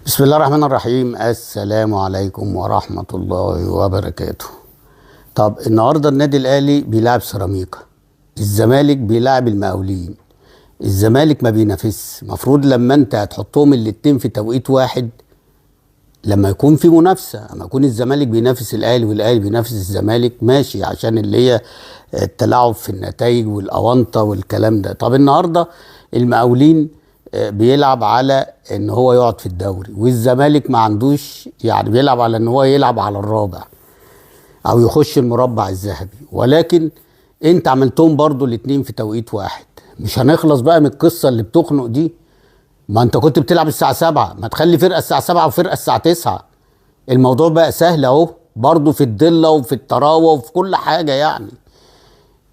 بسم الله الرحمن الرحيم. السلام عليكم ورحمة الله وبركاته. طب النهارده النادي الاهلي بيلعب سيراميكا، الزمالك بيلعب المقاولين. الزمالك ما بينافسش، المفروض لما انت هتحطهم الاتنين في توقيت واحد لما يكون في منافسه، لما يكون الزمالك بينافس الاهلي والاهلي بينافس الزمالك ماشي، عشان اللي هي التلاعب في النتائج والاونطه والكلام ده. طب النهارده المقاولين بيلعب على ان هو يقعد في الدوري، والزمالك ما عندوش، يعني بيلعب على ان هو يلعب على الرابع او يخش المربع الذهبي. ولكن انت عملتهم برضو الاتنين في توقيت واحد، مش هنخلص بقى من القصه اللي بتخنق دي. ما انت كنت بتلعب الساعه 7، ما تخلي فرقه الساعه 7 وفرقه الساعه 9. الموضوع بقى سهل اهو، برضو في الضله وفي الطراوه وفي كل حاجه.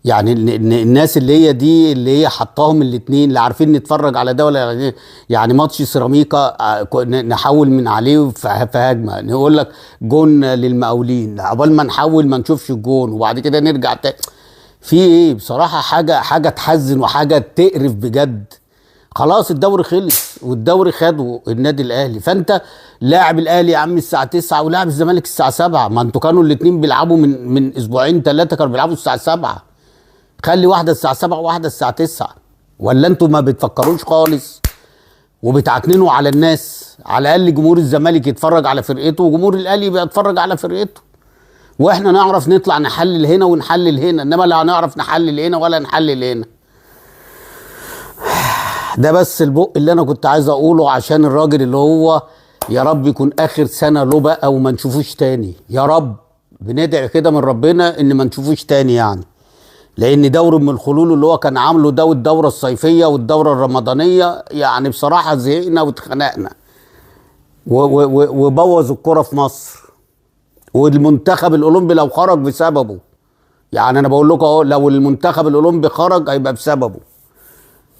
يعني الناس اللي هي دي اللي هي حطاهم الاثنين، لا عارفين نتفرج على ده ولا يعني ماتش سيراميكا نحول من عليه في هجمه، نقول لك جون للمقاولين، عقبال ما نحول ما نشوفش الجون وبعد كده نرجع في ايه بصراحه؟ حاجه تحزن وحاجه تقرف بجد. خلاص الدوري خلص والدوري خده النادي الاهلي، فانت لاعب الاهلي يا عم الساعه 9 ولاعب الزمالك الساعه 7. ما انتوا كانوا الاثنين بيلعبوا من اسبوعين ثلاثه، كانوا بيلعبوا الساعه 7. خلي واحده الساعه 7 وواحده الساعه 9. ولا انتوا ما بتفكروش خالص وبتعكننوا على الناس؟ على الاقل جمهور الزمالك يتفرج على فرقته وجمهور الاهلي بيتفرج على فرقته، واحنا نعرف نطلع نحلل هنا ونحلل هنا، انما لا هنعرف نحلل هنا ولا نحلل هنا. ده بس البق اللي انا كنت عايز اقوله عشان الراجل اللي هو يا رب يكون اخر سنه له بقى وما نشوفوش تاني، يا رب بندعي كده من ربنا ان ما نشوفوش تاني. يعني لان دور من الخلول اللي هو كان عامله ده، والدوره الصيفيه والدوره الرمضانيه، يعني بصراحه زهقنا واتخنقنا وبوظ الكره في مصر. والمنتخب الاولمبي لو خرج بسببه، يعني انا بقول لكم اهو، لو المنتخب الاولمبي خرج هيبقى بسببه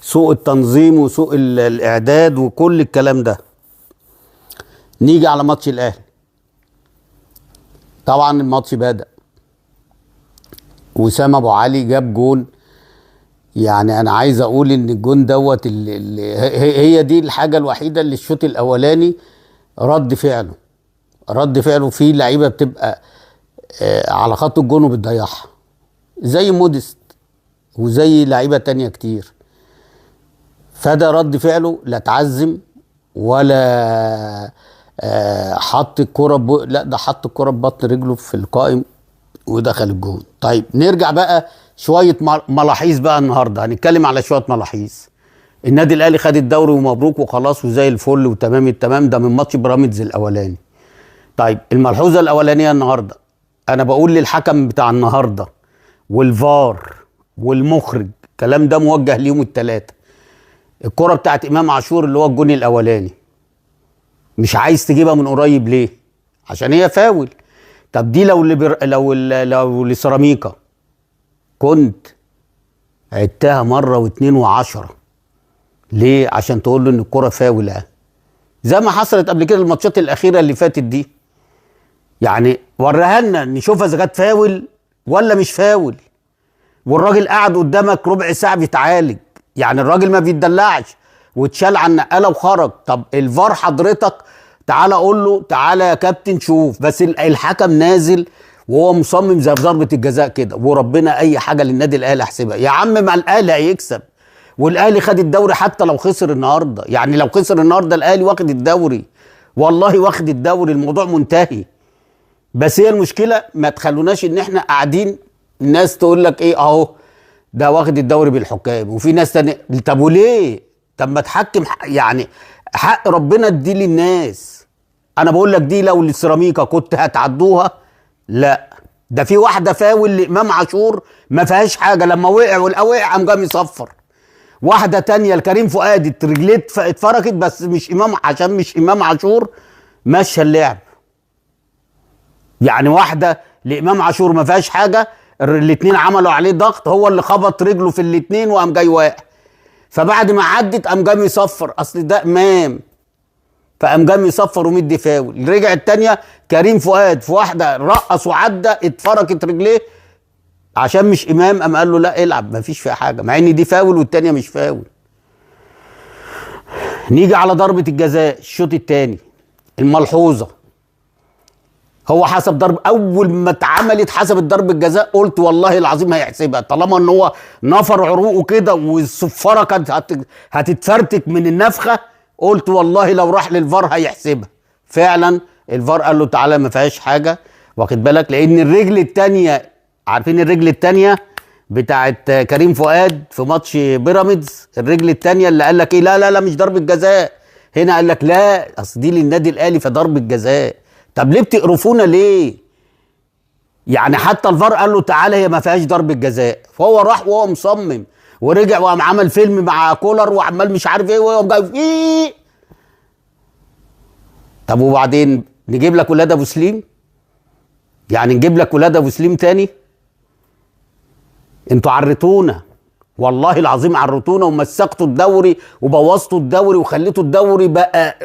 سوء التنظيم وسوء الاعداد وكل الكلام ده. نيجي على ماتش الاهلي. طبعا الماتش بدأ وسام ابو علي جاب جون. يعني انا عايز اقول ان الجون دوت اللي هي دي الحاجه الوحيده اللي الشوط الاولاني رد فعله في لعيبه بتبقى على خط الجون وبتضيعها، زي موديست وزي لعيبه تانية كتير. فده رد فعله، لا تعزم ولا حط الكرة لا ده حط الكرة ببطن رجله في القائم ودخل الجون. طيب نرجع بقى شوية ملاحظ بقى. النهاردة هنتكلم على شوية ملاحظ. النادي الأهلي خد الدوري ومبروك وخلاص وزي الفل وتمام التمام، ده من ماتش بيراميدز الأولاني. طيب الملحوظة الأولانية النهاردة، أنا بقول للحكم بتاع النهاردة والفار والمخرج، الكلام ده موجه ليهم الثلاثة. الكرة بتاعت إمام عاشور اللي هو الجون الأولاني مش عايز تجيبها من قريب ليه؟ عشان هي فاول. طب دي لو لسيراميكا كنت عدتها مرة واثنين وعشرة. ليه؟ عشان تقول له ان الكرة فاولة، زي ما حصلت قبل كده الماتشات الأخيرة اللي فاتت دي. يعني وريها لنا نشوفها إذا كانت فاول ولا مش فاول. والراجل قاعد قدامك ربع ساعة بيتعالج، يعني الراجل ما بيتدلعش واتشال عن النقاله وخرج. طب الفار حضرتك تعالى اقول له تعالى يا كابتن شوف، بس الحكم نازل وهو مصمم زي في ضربه الجزاء كده. وربنا اي حاجه للنادي الاهلي احسبها يا عم، ما الاهلي هيكسب والاهلي خد الدوري حتى لو خسر النهارده. يعني لو خسر النهارده الاهلي واخد الدوري، والله واخد الدوري، الموضوع منتهي. بس هي المشكله ما تخلوناش ان احنا قاعدين الناس تقول لك ايه اهو ده واخد الدوري بالحكام، وفي ناس تانية. طب وليه؟ طب ما تحكم، يعني حق ربنا اديه للناس. انا بقول لك دي لو للسيراميكا كنت هتعدوها، لا ده في واحده فاول لامام عاشور ما فيهاش حاجه، لما وقع قام جاي يصفر. واحده تانية لكريم فؤاد رجليه اتفركت، بس مش امام، عشان مش امام عاشور مشى اللعب. يعني واحده لامام عاشور ما فيهاش حاجه، الاتنين عملوا عليه ضغط، هو اللي خبط رجله في الاتنين وقام جاي واقع. فبعد ما عدت قام جاي يصفر، اصل ده امام، فقام جاي يصفر ومدي فاول. رجع التانية كريم فؤاد في واحده رقص وعدى اتفركت رجليه عشان مش امام، قام قال له لا العب مفيش فيها حاجه، مع ان دي فاول والتانية مش فاول. نيجي على ضربه الجزاء الشوط الثاني. الملحوظه، هو حسب ضرب، اول ما اتعملت حسبت ضربه جزاء قلت والله العظيم هيحسبها، طالما ان هو نفر عروقه كده والصفاره كانت هتتفرتك من النفخه، قلت والله لو راح للفار هيحسبها. فعلا الفار قال له تعالى ما فيهاش حاجه، واخد بالك، لان الرجل الثانيه، عارفين الرجل الثانيه بتاعت كريم فؤاد في ماتش بيراميدز، الرجل الثانيه اللي قال لك ايه، لا لا لا مش ضربه جزاء، هنا قال لك لا اصل دي للنادي الاهلي فضربه جزاء. طب ليه بتقرفونا ليه؟ يعني حتى الفار قال له تعالى هي ما فيهاش ضربه جزاء، فهو راح وهو مصمم ورجع وقام عمل فيلم مع كولر وعمال مش عارف ايه وهو جاي ايه. طب وبعدين نجيب لك ولاد ابو سليم؟ يعني نجيب لك ولاد ابو سليم تاني؟ انتوا عرتونا والله العظيم، عرتونا ومسكتوا الدوري وبوظتوا الدوري وخليتوا الدوري بقى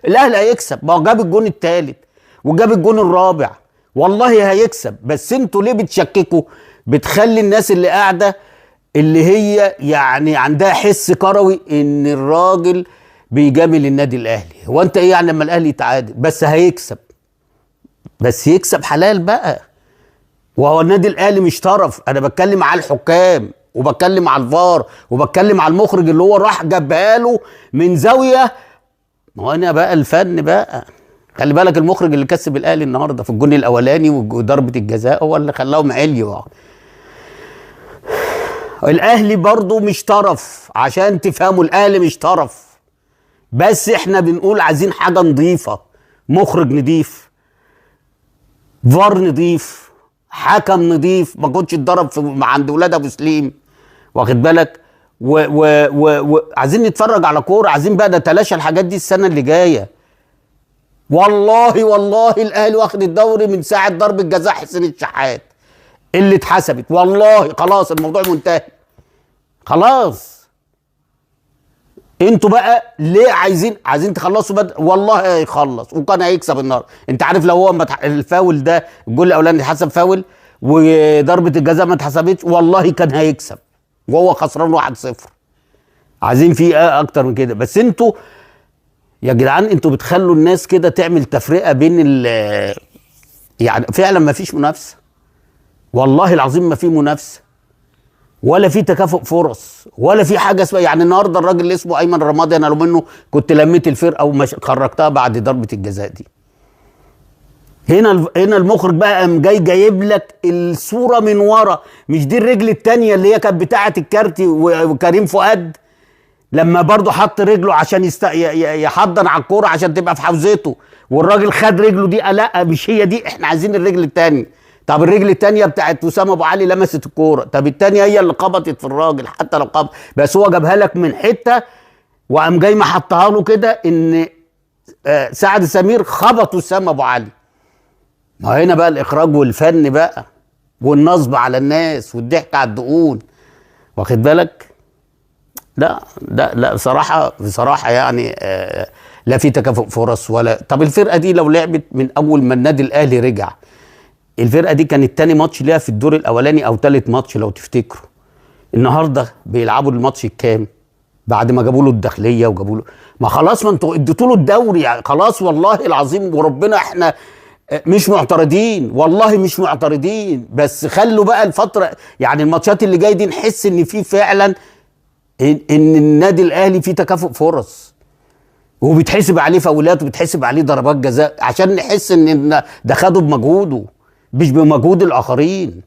الاهلي هيكسب، ما هو جاب الجون الثالث وجاب الجون الرابع، والله هيكسب، بس انتوا ليه بتشككوا؟ بتخلي الناس اللي قاعده اللي هي يعني عندها حس كروي ان الراجل بيجامل النادي الاهلي. هو انت ايه يعني لما الاهلي يتعادل؟ بس هيكسب، بس يكسب حلال بقى. وهو النادي الاهلي مش طرف، انا بتكلم على الحكام وبتكلم على الفار وبتكلم على المخرج اللي هو راح جابها له من زاويه. ما هو انا بقى الفن بقى، خلي بالك المخرج اللي كسب الاهلي النهارده في الجون الاولاني وضربه الجزاء هو اللي خلاهم عليوا. الاهلي برضو مش طرف، عشان تفهموا الاهلي مش طرف، بس احنا بنقول عايزين حاجه نظيفه، مخرج نضيف، فار نضيف، حكم نضيف، ما كنتش اتضرب عند ولاد ابو سليم، واخد بالك، عايزين نتفرج على كوره، عايزين بقى نتلاشى الحاجات دي السنه اللي جايه. والله الاهلي واخد الدوري من ساعه ضربه جزاء حسين الشحات اللي اتحسبت، والله خلاص الموضوع منتهي خلاص. انتوا بقى ليه عايزين تخلصوا والله هيخلص وكان هيكسب النهارده. انت عارف لو هو الفاول ده الجول الاولاني اتحسب فاول وضربه الجزاء ما اتحسبتش، والله كان هيكسب وهو خسران 1-0. عايزين فيه ايه اكتر من كده؟ بس انتوا يا جدعان انتوا بتخلوا الناس كده تعمل تفرقه بين يعني فعلا ما فيش منافسه، والله العظيم ما في منافسه ولا في تكافؤ فرص ولا في حاجه اسمها. يعني النهارده الراجل اللي اسمه ايمن رمادي انا لو منه كنت لميت الفرقه وخرجتها بعد ضربه الجزاء دي. هنا المخرج بقى قام جايب لك الصوره من ورا، مش دي الرجل الثانيه اللي هي كانت بتاعه الكارتي وكريم فؤاد لما برضه حط رجله عشان يحضن على الكوره عشان تبقى في حوزته والراجل خد رجله دي. لا مش هي دي، احنا عايزين الرجل الثانيه. طب الرجل الثانيه بتاعت وسام ابو علي لمست الكوره، طب الثانيه هي اللي خبطت في الراجل حتى لو خبط، بس هو جابها لك من حته وقام جاي ما حطها له كده ان سعد سمير خبط وسام ابو علي. ما هنا بقى الاخراج والفن بقى والنصب على الناس والضحك على الدقون، واخد بالك. لا بصراحه يعني لا في تكافؤ فرص ولا. طب الفرقه دي لو لعبت من اول ما النادي الاهلي رجع، الفرقه دي كانت تاني ماتش ليها في الدور الاولاني او تالت ماتش لو تفتكروا. النهارده بيلعبوا الماتش الكام بعد ما جابوا له الداخليه وجابوا له، ما خلاص ما انتوا اديتوا له الدوري يعني خلاص. والله العظيم وربنا احنا مش معترضين، والله مش معترضين، بس خلوا بقى الفتره يعني الماتشات اللي جايه دي نحس ان في فعلا ان النادي الاهلي فيه تكافؤ فرص وبيتحسب عليه فاولات وبيتحسب عليه ضربات جزاء عشان نحس ان ده خده بمجهوده مش بمجهود الاخرين.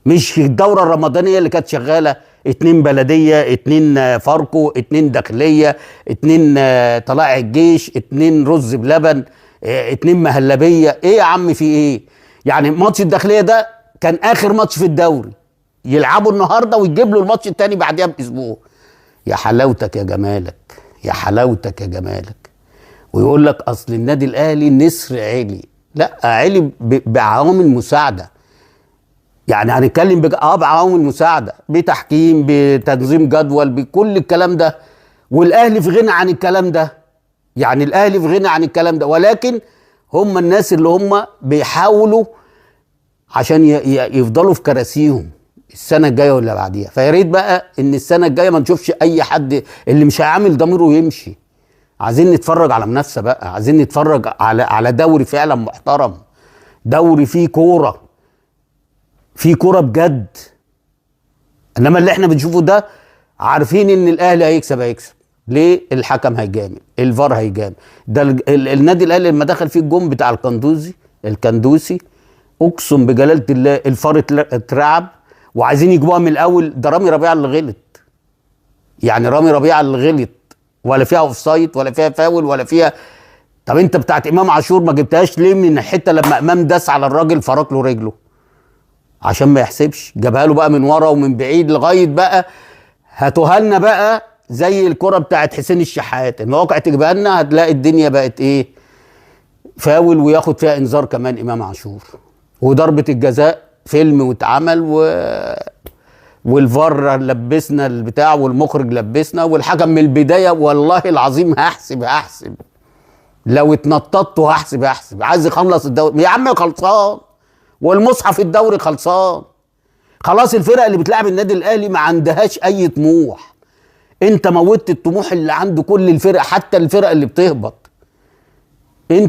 مش الدوره الرمضانيه اللي كانت شغاله 2 بلديه 2 فاركو 2 داخليه 2 طلائع الجيش 2 رز بلبن 2 مهلبيه. ايه يا عم في ايه؟ يعني ماتش الداخليه ده كان اخر ماتش في الدوري يلعبوا النهارده ويجيب له الماتش الثاني بعديها باسبوع. يا حلاوتك يا جمالك، يا حلاوتك يا جمالك. ويقول لك اصل النادي الاهلي نسر عالي. لا عالي بعوامل مساعده، يعني هنتكلم بعوامل مساعده، بتحكيم بتنظيم جدول بكل الكلام ده، والاهلي في غنى عن الكلام ده. يعني الاهلي في غنى عن الكلام ده، ولكن هم الناس اللي هم بيحاولوا عشان يفضلوا في كراسيهم السنه الجايه ولا بعديها. فيا ريت بقى ان السنه الجايه ما نشوفش اي حد اللي مش هيعمل ضميره يمشي، عايزين نتفرج على منافسه بقى، عايزين نتفرج على دوري فعلا محترم، دوري فيه كوره، فيه كوره بجد. انما اللي احنا بنشوفه ده عارفين ان الاهلي هيكسب. ليه؟ الحكم هيجامل، الفار هيجامل. ده النادي الاهلي لما دخل فيه الجون بتاع الكندوسي، اقسم بجلاله الله الفار اترعب وعايزين يجيبوها من الاول. ده رامي ربيعه اللي غلط، يعني رامي ربيعه اللي غلط، ولا فيها اوف سايد ولا فيها فاول ولا فيها. طب انت بتاعت امام عاشور ما جبتهاش ليه من الحته لما امام داس على الراجل فرق له رجله؟ عشان ما يحسبش، جابها له بقى من ورا ومن بعيد لغايه بقى هاتوها لنا بقى زي الكره بتاعت حسين الشحات. المواقع تجيبها لنا هتلاقي الدنيا بقت ايه؟ فاول وياخد فيها انذار كمان امام عاشور، وضربه الجزاء فيلم واتعمل والفار لبسنا البتاع والمخرج لبسنا والحكم من البدايه. والله العظيم هحسب لو اتنططت هحسب عايز يخلص الدوري يا عم، خلصان، والمصحف الدوري خلصان خلاص. الفرق اللي بتلعب النادي الاهلي ما عندهاش اي طموح، انت موتت الطموح اللي عند كل الفرق، حتى الفرق اللي بتهبط.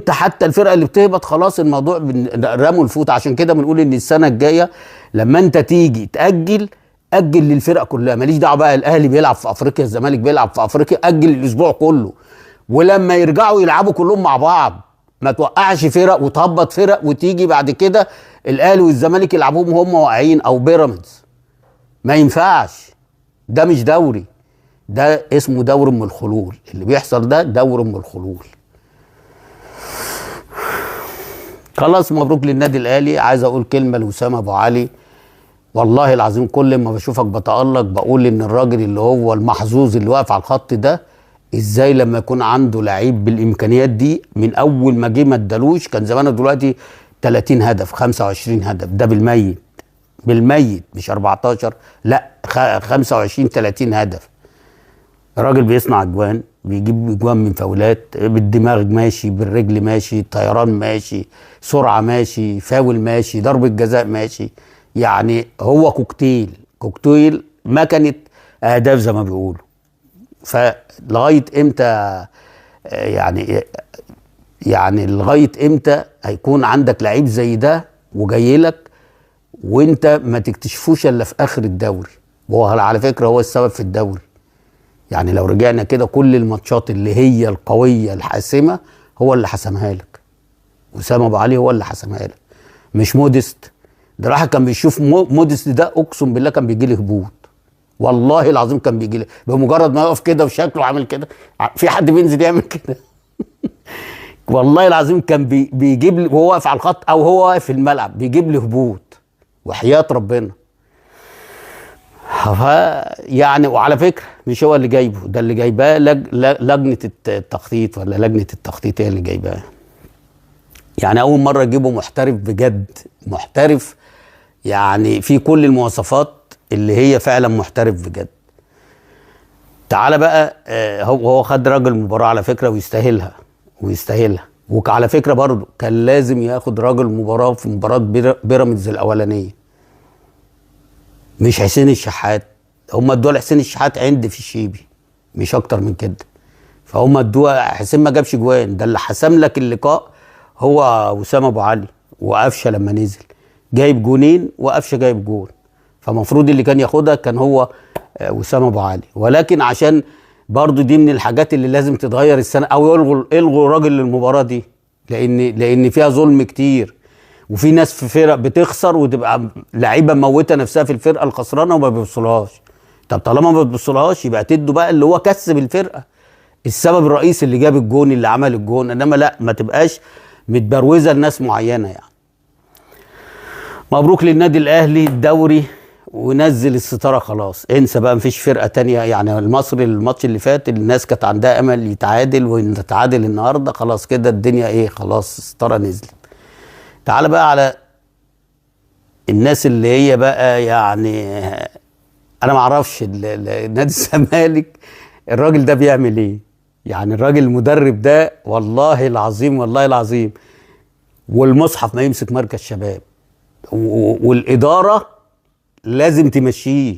حتى الفرق اللي بتهبط خلاص الموضوع رموا الفوت. عشان كده بنقول ان السنه الجايه لما انت تيجي تاجل، اجل للفرق كلها، ماليش دعوه بقى الاهلي بيلعب في افريقيا الزمالك بيلعب في افريقيا، اجل الاسبوع كله، ولما يرجعوا يلعبوا كلهم مع بعض. ما توقعش فرق وتهبط فرق وتيجي بعد كده الاهلي والزمالك يلعبوهم هم واقعين او بيراميدز. ما ينفعش، ده مش دوري، ده اسمه دور ام الخلول. اللي بيحصل ده دور ام الخلول. خلاص مبروك للنادي الاهلي. عايز اقول كلمه لوسام ابو علي، والله العظيم كل ما بشوفك بتألق بقول ان الراجل اللي هو المحظوظ اللي واقف على الخط ده، ازاي لما يكون عنده لعيب بالامكانيات دي من اول ما جه ما ادالوش، كان زمانه دلوقتي 30 هدف 25 هدف، ده بالميت مش 14، لا 25 30 هدف. الراجل بيصنع اجوان، بيجيب اجوان من فاولات، بالدماغ ماشي، بالرجل ماشي، طيران ماشي، سرعه ماشي، فاول ماشي، ضربه جزاء ماشي. يعني هو كوكتيل مكنه اهداف زي ما بيقولوا. فلغايه امتى يعني لغايه امتى هيكون عندك لعيب زي ده وجاي لك وانت ما تكتشفوش الا في اخر الدوري؟ وهو على فكره هو السبب في الدوري. يعني لو رجعنا كده كل الماتشات اللي هي القويه الحاسمه هو اللي حسمها لك، وسام ابو علي هو اللي حسمها لك، مش موديست. ده الواحد كان بيشوف موديست ده اقسم بالله كان بيجي لي هبوط، والله العظيم كان بيجي لي بمجرد ما يقف كده وشكله عامل كده. في حد بينزل يعمل كده؟ والله العظيم كان بيجيب لي وهو واقف على الخط او هو واقف في الملعب بيجيب لي هبوط وحياة ربنا. يعني وعلى فكره مش هو اللي جايبه، ده اللي جايباه لجنه التخطيط، ولا لجنه التخطيط هي اللي جايباه. يعني اول مره اجيبه محترف بجد، محترف يعني في كل المواصفات اللي هي فعلا محترف بجد. تعالى بقى هو خد راجل المباراه على فكره ويستاهلها. وعلى فكره برضه كان لازم ياخد راجل المباراه في مباراه بيراميدز الاولانيه، مش حسين الشحات. هم ادوها لحسين الشحات عند في الشيبي مش اكتر من كده، فهم ادوها. حسين ما جابش جوان، ده اللي حسم لك اللقاء هو وسام ابو علي وقفشه لما نزل جايب جونين وقفشه جايب جون. فمفروض اللي كان ياخدها كان هو وسام ابو علي. ولكن عشان برضو دي من الحاجات اللي لازم تتغير السنه، او يلغوا راجل المباراه دي، لان فيها ظلم كتير، وفي ناس في فرق بتخسر وتبقى لعيبه موته نفسها في الفرقه الخسرانه وما بيبصلهاش. طب طالما ما بتبصلهاش يبقى تدوا بقى اللي هو كسب الفرقه، السبب الرئيسي اللي جاب الجون اللي عمل الجون. انما لا، ما تبقاش متبروزه لناس معينه. يعني مبروك للنادي الاهلي الدوري، ونزل الستاره خلاص، انسى بقى مفيش فرقه تانية. يعني المصري الماتش اللي فات الناس كانت عندها امل يتعادل، وان تتعادل النهارده خلاص كده الدنيا ايه، خلاص الستاره نزلت. تعال بقى على الناس اللي هي بقى يعني انا ما اعرفش نادي الزمالك الراجل ده بيعمل ايه. يعني الراجل المدرب ده والله العظيم والمصحف ما يمسك مركز شباب، والاداره لازم تمشيه.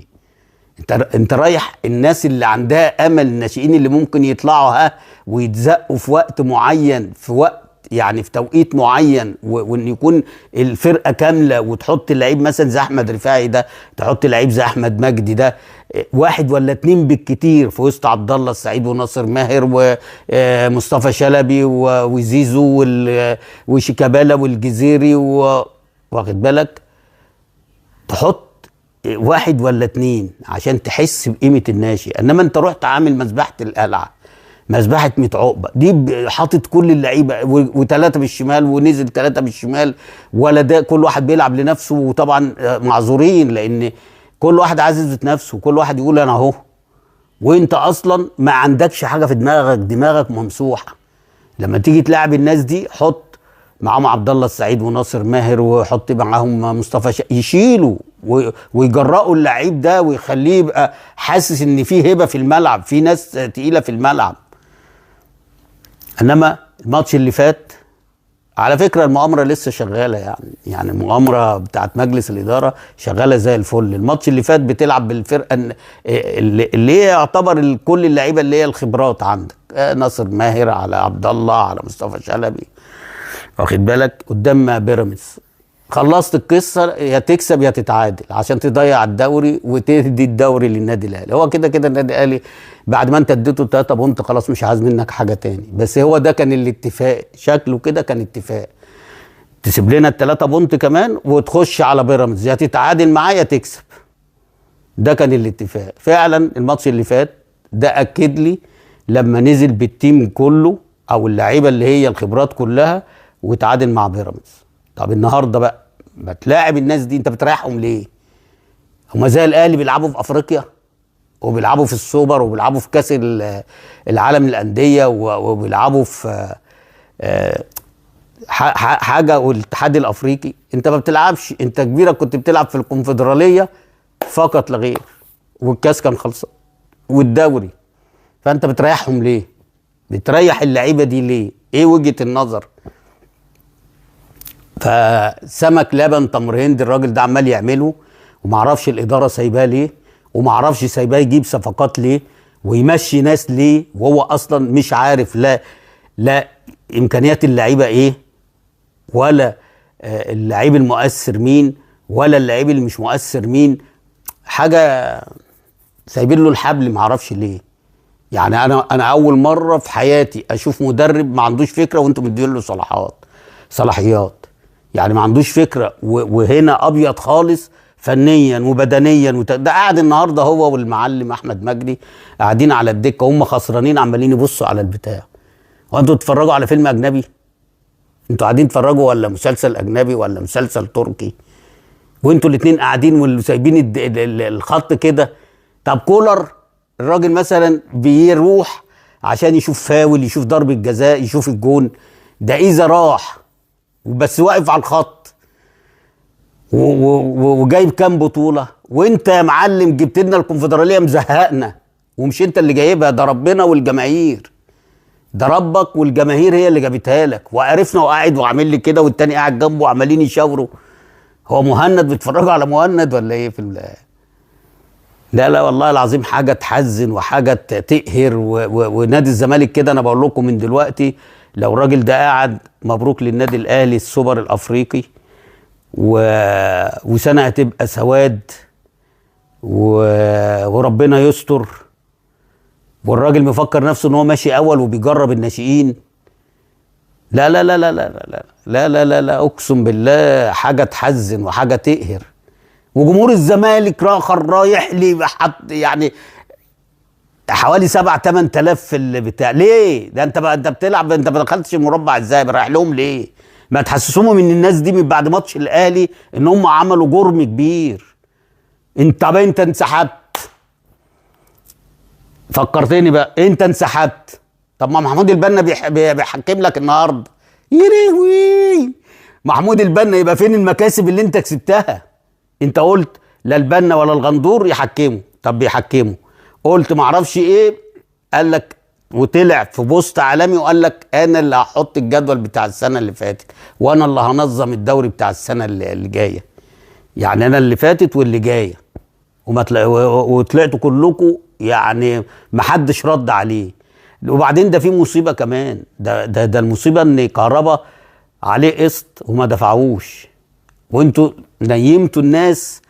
انت رايح الناس اللي عندها امل، الناشئين اللي ممكن يطلعوا ويتزقوا في وقت معين، في وقت يعني في توقيت معين، وان يكون الفرقه كامله، وتحط لعيب مثلا زي احمد رفاعي ده، تحط لعيب زي احمد مجدي ده، واحد ولا اتنين بالكتير في وسط عبد الله السعيد وناصر ماهر ومصطفى شلبي وزيزو وشيكابالا والجزيري، واخد بالك، تحط واحد ولا اتنين عشان تحس بقيمه الناشئ. انما انت رحت عامل مذبحه القلعه، مذبحه 100 عقبه دي، حاطط كل اللعيبه وثلاثه بالشمال ونزل ثلاثه بالشمال، ولا ده كل واحد بيلعب لنفسه، وطبعا معذورين لان كل واحد عايز يثبت نفسه، وكل واحد يقول انا اهو، وانت اصلا ما عندكش حاجه في دماغك، دماغك ممسوحه. لما تيجي تلعب الناس دي، حط معاهم عبد الله السعيد وناصر ماهر، وحط معاهم مصطفى يشيلوا ويجرأوا اللعيب ده، ويخليه يبقى حاسس ان في هبه في الملعب، في ناس تقيله في الملعب. انما الماتش اللي فات، على فكره المؤامره لسه شغاله، يعني المؤامره بتاعت مجلس الاداره شغاله زي الفل. الماتش اللي فات بتلعب بالفرقه اللي هي يعتبر كل اللعيبه اللي هي الخبرات عندك، ناصر ماهر على عبد الله على مصطفى شلبي، واخد بالك، قدام بيراميدز. خلصت القصه، يا تكسب يا تتعادل عشان تضيع الدوري وتهدي الدوري للنادي الاهلي. هو كده كده النادي الاهلي بعد ما انت اديته 3 بونت خلاص مش عايز منك حاجه تاني، بس هو ده كان الاتفاق، شكله كده كان اتفاق، تسيب لنا ال3 بونت كمان وتخش على بيراميدز، يا تتعادل معاه يا تكسب. ده كان الاتفاق فعلا. الماتش اللي فات ده اكد لي لما نزل بالتيم كله او اللعيبه اللي هي الخبرات كلها وتعادل مع بيراميدز. طب النهارده بقى ما تلاعب الناس دي، انت بتريحهم ليه؟ هما زي الاهلي بيلعبوا في افريقيا وبيلعبوا في السوبر وبيلعبوا في كاس العالم للانديه وبيلعبوا في حاجه، والاتحاد الافريقي. انت ما بتلعبش، انت كبيرك كنت بتلعب في الكونفدراليه فقط لا غير، والكاس كان خلصان والدوري. فانت بتريحهم ليه؟ بتريح اللعيبه دي ليه؟ ايه وجهه النظر؟ فسمك لبن تمر هند الراجل ده عمال يعمله، ومعرفش الاداره سايباه ليه، ومعرفش سايباه يجيب صفقات ليه ويمشي ناس ليه، وهو اصلا مش عارف لا امكانيات اللعيبه ايه، ولا اللعيب المؤثر مين، ولا اللعيب اللي مش مؤثر مين. حاجه سايبين له الحبل، معرفش ليه. يعني انا اول مره في حياتي اشوف مدرب ما عندوش فكره وانتم مدين له صلاحيات، يعني ما عندوش فكره، وهنا ابيض خالص فنيا وبدنيا. ده قاعد النهارده هو والمعلم احمد مجدي قاعدين على الدكه، هم خسرانين عمالين يبصوا على البتاع. وانتوا تتفرجوا على فيلم اجنبي؟ انتوا قاعدين تتفرجوا ولا مسلسل اجنبي ولا مسلسل تركي؟ وانتوا الاثنين قاعدين وسايبين الخط كده. طب كولر الراجل مثلا بيروح عشان يشوف فاول، يشوف ضربه جزاء، يشوف الجون ده اذا راح، وبس واقف على الخط وجايب كام بطوله. وانت يا معلم جبت لنا الكونفدراليه مزهقنا، ومش انت اللي جايبها، ده ربنا والجماهير، ده ربك والجماهير هي اللي جابتها لك. وعرفنا وقاعد وعامل لي كده والتاني قاعد جنبه وعمالين يشاوروا. هو مهند بيتفرجوا على مهند ولا ايه في لا والله العظيم حاجه تحزن وحاجه تقهر. ونادي الزمالك كده انا بقول لكم من دلوقتي، لو الراجل ده قاعد، مبروك للنادي الاهلي السوبر الافريقي، وسنه هتبقى سواد، وربنا يستر. والراجل مفكر نفسه ان هو ماشي اول وبيجرب الناشئين. لا لا لا لا لا لا لا لا لا لا اقسم بالله حاجه تحزن وحاجه تقهر. وجمهور الزمالك رايح لي يعني حوالي 7-8 آلاف في البتاع. ليه؟ ده انت بتلعب، انت ما دخلتش المربع ازاي؟ رايح لهم ليه؟ ما تحسسوهم ان الناس دي من بعد ماتش الاهلي ان هم عملوا جرم كبير. انت انسحبت، فكرتني بقى، انت انسحبت. طب ما محمود البنا بيحكم لك النهارده، يريوي محمود البنا، يبقى فين المكاسب اللي انت كسبتها؟ انت قلت لا البنا ولا الغندور يحكموا، طب بيحكموا. قلت معرفش ايه، قال لك وطلع في بوست عالمي وقال لك انا اللي هحط الجدول بتاع السنه اللي فاتت، وانا اللي هنظم الدوري بتاع السنه اللي جايه، يعني انا اللي فاتت واللي جايه. وطلعتوا كلكم يعني ما حدش رد عليه. وبعدين ده في مصيبه كمان، ده المصيبه ان كهربا عليه قسط وما دفعوش، وانتوا نيمتوا الناس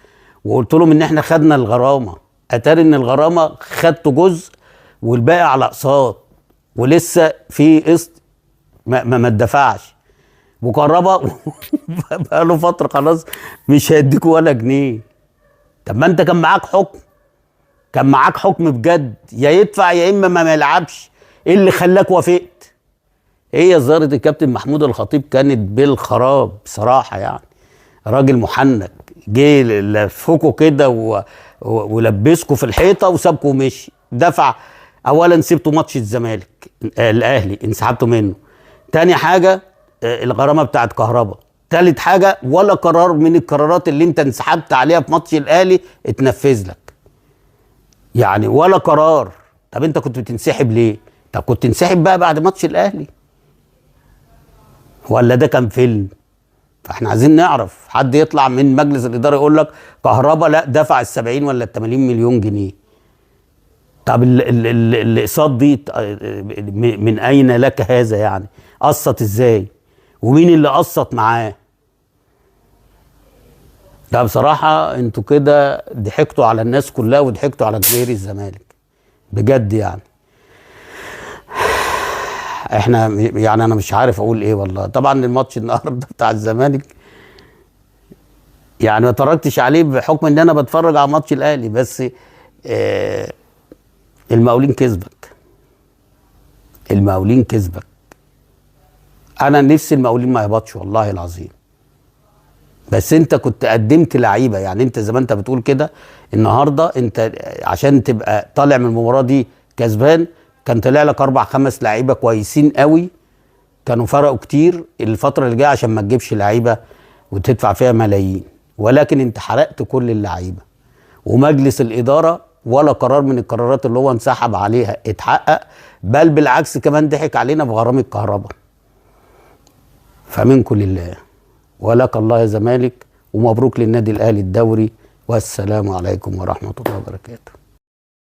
وقلت لهم ان احنا خدنا الغرامه. اتاري ان الغرامه خدتوا جزء والباقي على اقساط، ولسه في قسط ما اتدفعش. وكهربا بقاله فتره خلاص مش هيديكوا ولا جنيه. طب ما انت كان معاك حكم، كان معاك حكم بجد، يا يدفع يا اما ما يلعبش. ايه اللي خلاك وافقت؟ هي ظاهره الكابتن محمود الخطيب كانت بالخراب بصراحه يعني. راجل محنك جه لفكوا كده ولبسكوا في الحيطه وسابكوا ومشي. دفع اولا سبتوا ماتش الزمالك الاهلي انسحبتوا منه. تاني حاجه الغرامه بتاعت كهربا. تالت حاجه ولا قرار من القرارات اللي انت انسحبت عليها في ماتش الاهلي اتنفذ لك يعني، ولا قرار. طب انت كنت بتنسحب ليه؟ طب كنت تنسحب بقى بعد ماتش الاهلي، ولا ده كان فيلم؟ فاحنا عايزين نعرف، حد يطلع من مجلس الاداره يقول لك كهربا لا دفع ال70 ولا ال80 مليون جنيه. طب الاقساط دي من اين لك هذا يعني؟ قسط ازاي؟ ومين اللي قسط معاه؟ ده بصراحه انتوا كده ضحكتوا على الناس كلها وضحكتوا على جماهير الزمالك بجد يعني. احنا يعني انا مش عارف اقول ايه والله. طبعا الماتش النهارده بتاع الزمالك يعني ما اتفرجتش عليه بحكم ان انا بتفرج على ماتش الاهلي بس. المقاولين كسبك، المقاولين كسبك. انا نفسي المقاولين ما يهبطش والله العظيم، بس انت كنت قدمت لعيبه يعني. انت زي ما انت بتقول كده النهارده انت عشان تبقى طالع من المباراه دي كسبان كان طلع لك 4 5 لعيبه كويسين قوي كانوا فرقوا كتير الفتره اللي جايه عشان ما تجيبش لعيبه وتدفع فيها ملايين. ولكن انت حرقت كل اللعيبه، ومجلس الاداره ولا قرار من القرارات اللي هو انسحب عليها اتحقق، بل بالعكس كمان ضحك علينا بغرامه الكهرباء. فمنكم لله ولك الله يا زمالك، ومبروك للنادي الاهلي الدوري، والسلام عليكم ورحمه الله وبركاته.